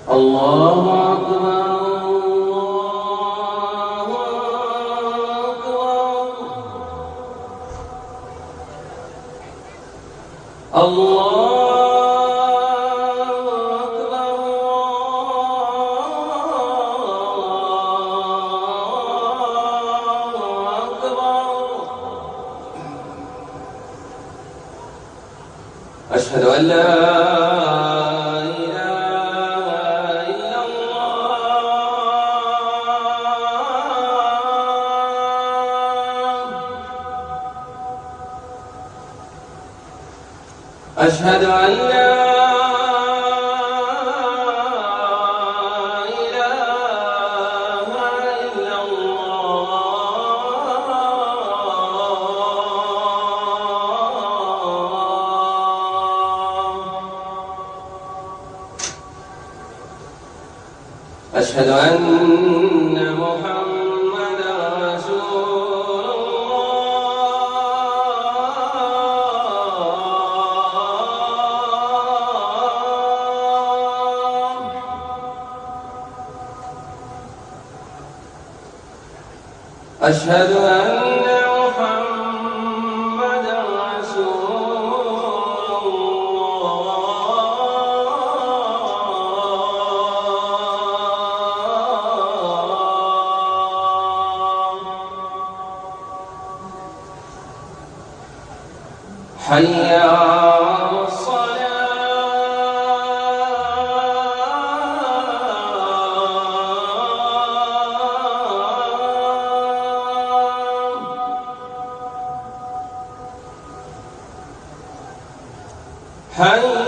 الله أكبر الله أشهد أن لا إله إلا الله أشهد أن لا إله إلا أشهد أن محمدا رسول الله أشهد أن محمدا رسول حي على الصلاة حي